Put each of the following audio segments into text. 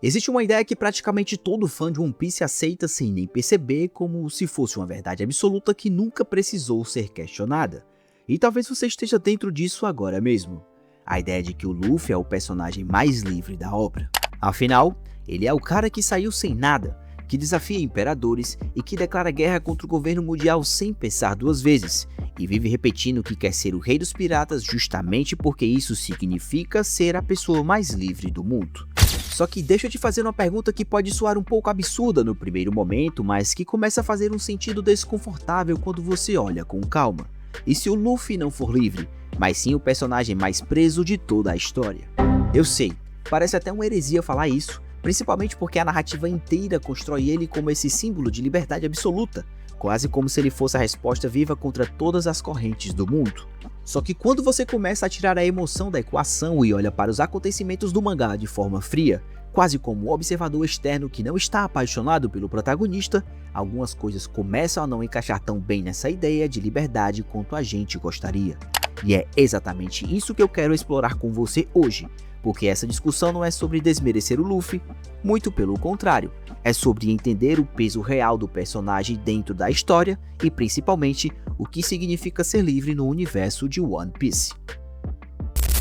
Existe uma ideia que praticamente todo fã de One Piece aceita sem nem perceber, como se fosse uma verdade absoluta que nunca precisou ser questionada. E talvez você esteja dentro disso agora mesmo. A ideia de que o Luffy é o personagem mais livre da obra. Afinal, ele é o cara que saiu sem nada, que desafia imperadores e que declara guerra contra o governo mundial sem pensar duas vezes, e vive repetindo que quer ser o rei dos piratas justamente porque isso significa ser a pessoa mais livre do mundo. Só que deixa eu te fazer uma pergunta que pode soar um pouco absurda no primeiro momento, mas que começa a fazer um sentido desconfortável quando você olha com calma. E se o Luffy não for livre, mas sim o personagem mais preso de toda a história? Eu sei, parece até uma heresia falar isso, principalmente porque a narrativa inteira constrói ele como esse símbolo de liberdade absoluta, quase como se ele fosse a resposta viva contra todas as correntes do mundo. Só que quando você começa a tirar a emoção da equação e olha para os acontecimentos do mangá de forma fria, quase como um observador externo que não está apaixonado pelo protagonista, algumas coisas começam a não encaixar tão bem nessa ideia de liberdade quanto a gente gostaria. E é exatamente isso que eu quero explorar com você hoje, porque essa discussão não é sobre desmerecer o Luffy, muito pelo contrário, é sobre entender o peso real do personagem dentro da história e principalmente o que significa ser livre no universo de One Piece.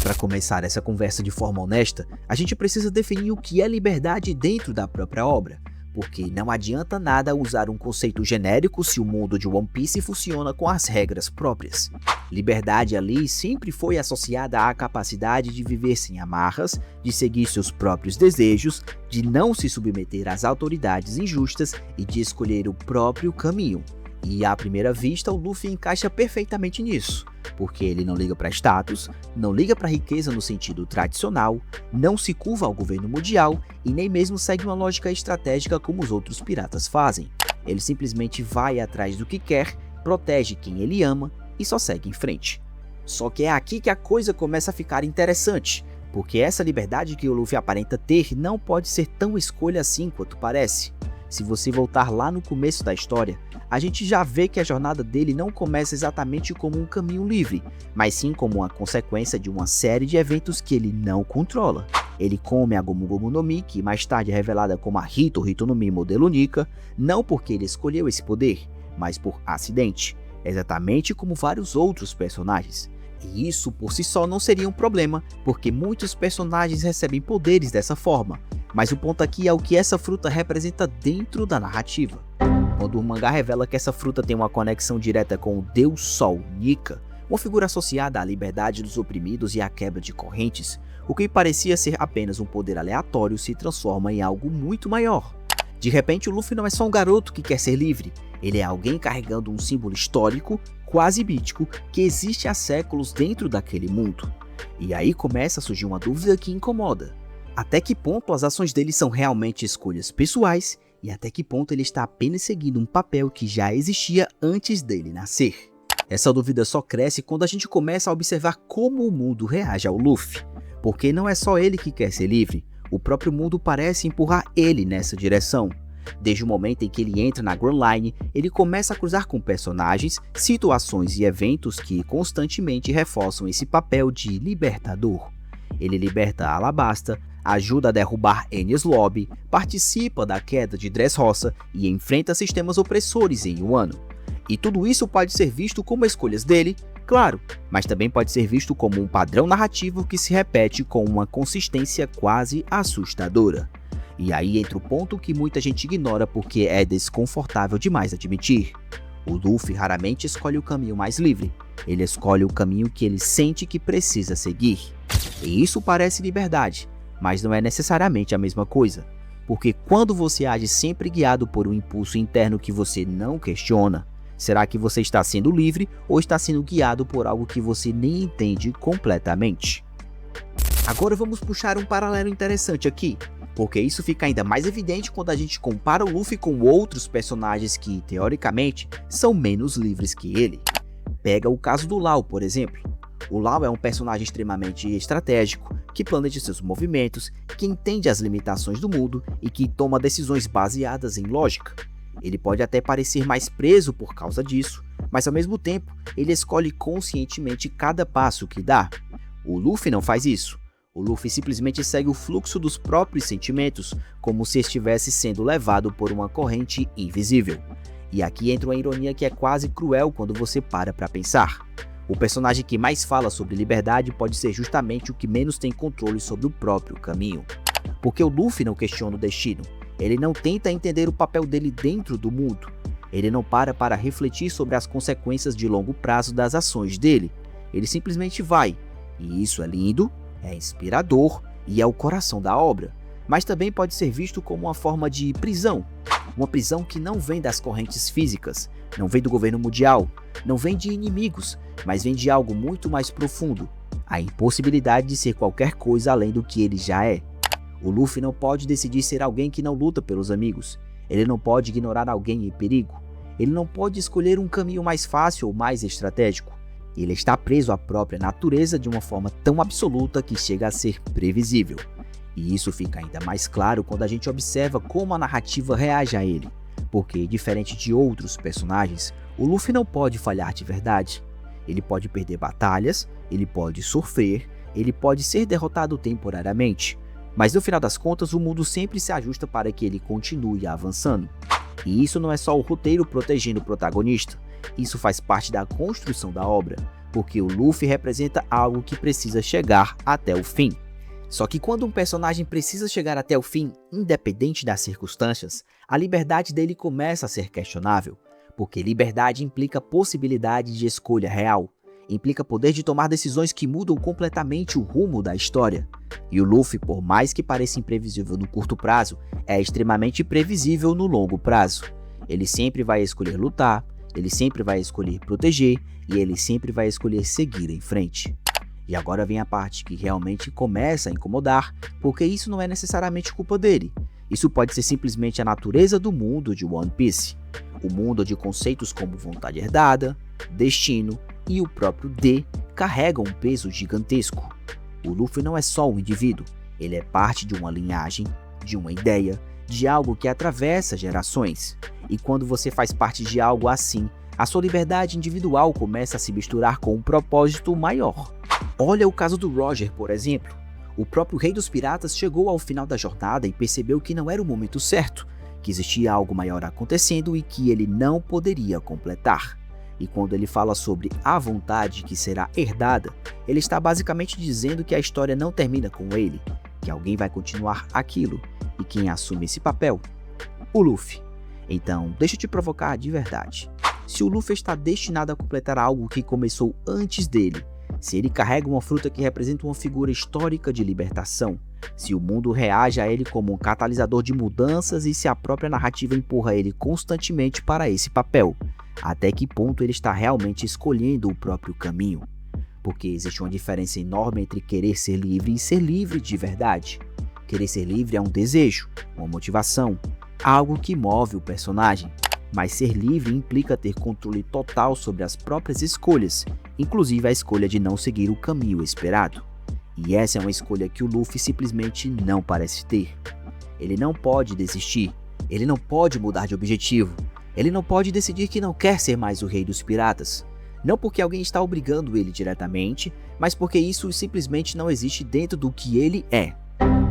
Para começar essa conversa de forma honesta, a gente precisa definir o que é liberdade dentro da própria obra, porque não adianta nada usar um conceito genérico se o mundo de One Piece funciona com as regras próprias. Liberdade ali sempre foi associada à capacidade de viver sem amarras, de seguir seus próprios desejos, de não se submeter às autoridades injustas e de escolher o próprio caminho. E à primeira vista o Luffy encaixa perfeitamente nisso, porque ele não liga para status, não liga para riqueza no sentido tradicional, não se curva ao governo mundial e nem mesmo segue uma lógica estratégica como os outros piratas fazem. Ele simplesmente vai atrás do que quer, protege quem ele ama e só segue em frente. Só que é aqui que a coisa começa a ficar interessante, porque essa liberdade que o Luffy aparenta ter não pode ser tão escolha assim quanto parece. Se você voltar lá no começo da história, a gente já vê que a jornada dele não começa exatamente como um caminho livre, mas sim como uma consequência de uma série de eventos que ele não controla. Ele come a Gomu Gomu no Mi, que mais tarde é revelada como a Hito Hito no Mi modelo Nika, não porque ele escolheu esse poder, mas por acidente, exatamente como vários outros personagens. E isso por si só não seria um problema, porque muitos personagens recebem poderes dessa forma, mas o ponto aqui é o que essa fruta representa dentro da narrativa. Quando o mangá revela que essa fruta tem uma conexão direta com o Deus Sol Nika, uma figura associada à liberdade dos oprimidos e à quebra de correntes, o que parecia ser apenas um poder aleatório se transforma em algo muito maior. De repente o Luffy não é só um garoto que quer ser livre, ele é alguém carregando um símbolo histórico, quase mítico, que existe há séculos dentro daquele mundo. E aí começa a surgir uma dúvida que incomoda. Até que ponto as ações dele são realmente escolhas pessoais e até que ponto ele está apenas seguindo um papel que já existia antes dele nascer? Essa dúvida só cresce quando a gente começa a observar como o mundo reage ao Luffy, porque não é só ele que quer ser livre, o próprio mundo parece empurrar ele nessa direção. Desde o momento em que ele entra na Grand Line, ele começa a cruzar com personagens, situações e eventos que constantemente reforçam esse papel de libertador. Ele liberta Alabasta, ajuda a derrubar Enies Lobby, participa da queda de Dressrosa e enfrenta sistemas opressores em Wano. E tudo isso pode ser visto como escolhas dele, claro, mas também pode ser visto como um padrão narrativo que se repete com uma consistência quase assustadora. E aí entra o ponto que muita gente ignora porque é desconfortável demais admitir. O Luffy raramente escolhe o caminho mais livre, ele escolhe o caminho que ele sente que precisa seguir. E isso parece liberdade, mas não é necessariamente a mesma coisa, porque quando você age sempre guiado por um impulso interno que você não questiona, será que você está sendo livre ou está sendo guiado por algo que você nem entende completamente? Agora vamos puxar um paralelo interessante aqui, porque isso fica ainda mais evidente quando a gente compara o Luffy com outros personagens que, teoricamente, são menos livres que ele. Pega o caso do Law, por exemplo. O Law é um personagem extremamente estratégico, que planeja seus movimentos, que entende as limitações do mundo e que toma decisões baseadas em lógica. Ele pode até parecer mais preso por causa disso, mas ao mesmo tempo ele escolhe conscientemente cada passo que dá. O Luffy não faz isso. O Luffy simplesmente segue o fluxo dos próprios sentimentos, como se estivesse sendo levado por uma corrente invisível. E aqui entra uma ironia que é quase cruel quando você para pensar. O personagem que mais fala sobre liberdade pode ser justamente o que menos tem controle sobre o próprio caminho. Porque o Luffy não questiona o destino, ele não tenta entender o papel dele dentro do mundo, ele não para refletir sobre as consequências de longo prazo das ações dele, ele simplesmente vai, e isso é lindo, é inspirador e é o coração da obra, mas também pode ser visto como uma forma de prisão, uma prisão que não vem das correntes físicas, não vem do governo mundial, não vem de inimigos, mas vem de algo muito mais profundo, a impossibilidade de ser qualquer coisa além do que ele já é. O Luffy não pode decidir ser alguém que não luta pelos amigos, ele não pode ignorar alguém em perigo, ele não pode escolher um caminho mais fácil ou mais estratégico. Ele está preso à própria natureza de uma forma tão absoluta que chega a ser previsível. E isso fica ainda mais claro quando a gente observa como a narrativa reage a ele, porque, diferente de outros personagens, o Luffy não pode falhar de verdade. Ele pode perder batalhas, ele pode sofrer, ele pode ser derrotado temporariamente, mas no final das contas o mundo sempre se ajusta para que ele continue avançando. E isso não é só o roteiro protegendo o protagonista, isso faz parte da construção da obra, porque o Luffy representa algo que precisa chegar até o fim. Só que quando um personagem precisa chegar até o fim, independente das circunstâncias, a liberdade dele começa a ser questionável, porque liberdade implica possibilidade de escolha real, implica poder de tomar decisões que mudam completamente o rumo da história. E o Luffy, por mais que pareça imprevisível no curto prazo, é extremamente previsível no longo prazo. Ele sempre vai escolher lutar, ele sempre vai escolher proteger e ele sempre vai escolher seguir em frente. E agora vem a parte que realmente começa a incomodar, porque isso não é necessariamente culpa dele. Isso pode ser simplesmente a natureza do mundo de One Piece. O mundo de conceitos como vontade herdada, destino e o próprio D carregam um peso gigantesco. O Luffy não é só um indivíduo, ele é parte de uma linhagem, de uma ideia, de algo que atravessa gerações. E quando você faz parte de algo assim, a sua liberdade individual começa a se misturar com um propósito maior. Olha o caso do Roger, por exemplo. O próprio Rei dos Piratas chegou ao final da jornada e percebeu que não era o momento certo, que existia algo maior acontecendo e que ele não poderia completar. E quando ele fala sobre a vontade que será herdada, ele está basicamente dizendo que a história não termina com ele, que alguém vai continuar aquilo, e quem assume esse papel? O Luffy. Então, deixa eu te provocar de verdade. Se o Luffy está destinado a completar algo que começou antes dele, se ele carrega uma fruta que representa uma figura histórica de libertação, se o mundo reage a ele como um catalisador de mudanças e se a própria narrativa empurra ele constantemente para esse papel, até que ponto ele está realmente escolhendo o próprio caminho? Porque existe uma diferença enorme entre querer ser livre e ser livre de verdade. Querer ser livre é um desejo, uma motivação, algo que move o personagem. Mas ser livre implica ter controle total sobre as próprias escolhas, inclusive a escolha de não seguir o caminho esperado. E essa é uma escolha que o Luffy simplesmente não parece ter. Ele não pode desistir, ele não pode mudar de objetivo, ele não pode decidir que não quer ser mais o Rei dos Piratas. Não porque alguém está obrigando ele diretamente, mas porque isso simplesmente não existe dentro do que ele é.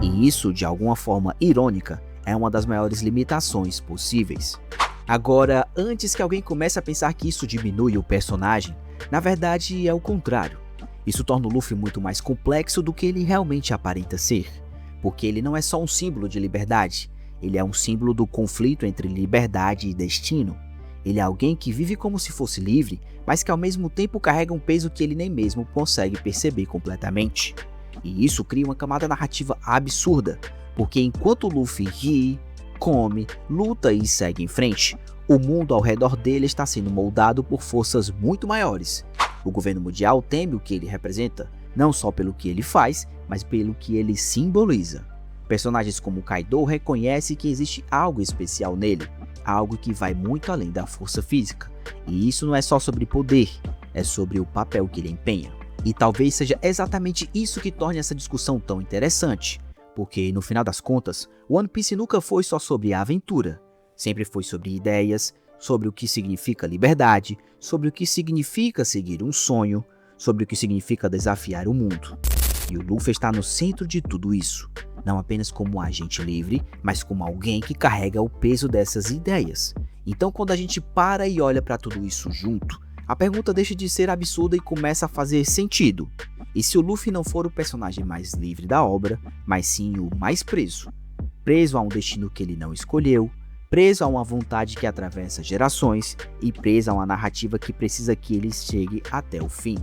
E isso, de alguma forma irônica, é uma das maiores limitações possíveis. Agora, antes que alguém comece a pensar que isso diminui o personagem, na verdade é o contrário. Isso torna o Luffy muito mais complexo do que ele realmente aparenta ser, porque ele não é só um símbolo de liberdade, ele é um símbolo do conflito entre liberdade e destino. Ele é alguém que vive como se fosse livre, mas que ao mesmo tempo carrega um peso que ele nem mesmo consegue perceber completamente. E isso cria uma camada narrativa absurda, porque enquanto o Luffy ri, come, luta e segue em frente, o mundo ao redor dele está sendo moldado por forças muito maiores. O governo mundial teme o que ele representa, não só pelo que ele faz, mas pelo que ele simboliza. Personagens como Kaido reconhecem que existe algo especial nele, algo que vai muito além da força física. E isso não é só sobre poder, é sobre o papel que ele empenha. E talvez seja exatamente isso que torne essa discussão tão interessante. Porque, no final das contas, One Piece nunca foi só sobre a aventura. Sempre foi sobre ideias, sobre o que significa liberdade, sobre o que significa seguir um sonho, sobre o que significa desafiar o mundo. E o Luffy está no centro de tudo isso, não apenas como um agente livre, mas como alguém que carrega o peso dessas ideias. Então quando a gente para e olha para tudo isso junto, a pergunta deixa de ser absurda e começa a fazer sentido. E se o Luffy não for o personagem mais livre da obra, mas sim o mais preso? Preso a um destino que ele não escolheu, preso a uma vontade que atravessa gerações e preso a uma narrativa que precisa que ele chegue até o fim.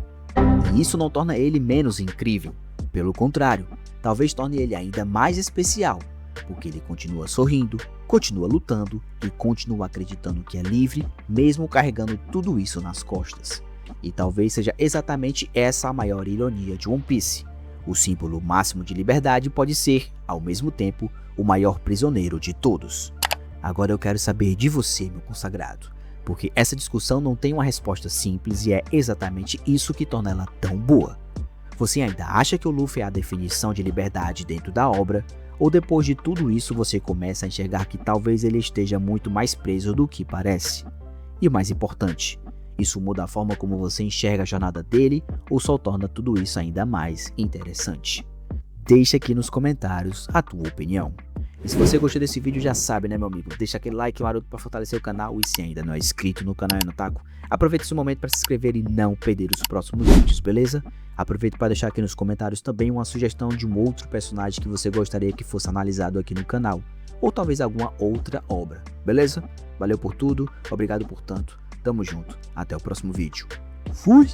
E isso não torna ele menos incrível, pelo contrário, talvez torne ele ainda mais especial, porque ele continua sorrindo, continua lutando e continua acreditando que é livre, mesmo carregando tudo isso nas costas. E talvez seja exatamente essa a maior ironia de One Piece. O símbolo máximo de liberdade pode ser, ao mesmo tempo, o maior prisioneiro de todos. Agora eu quero saber de você, meu consagrado, porque essa discussão não tem uma resposta simples e é exatamente isso que torna ela tão boa. Você ainda acha que o Luffy é a definição de liberdade dentro da obra, ou depois de tudo isso você começa a enxergar que talvez ele esteja muito mais preso do que parece? E o mais importante, isso muda a forma como você enxerga a jornada dele ou só torna tudo isso ainda mais interessante? Deixa aqui nos comentários a tua opinião. E se você gostou desse vídeo, já sabe, né, meu amigo? Deixa aquele like maroto para fortalecer o canal e se ainda não é inscrito no canal e no taco, aproveita esse momento para se inscrever e não perder os próximos vídeos, beleza? Aproveita para deixar aqui nos comentários também uma sugestão de um outro personagem que você gostaria que fosse analisado aqui no canal, ou talvez alguma outra obra, beleza? Valeu por tudo, obrigado por tanto, tamo junto, até o próximo vídeo. Fui!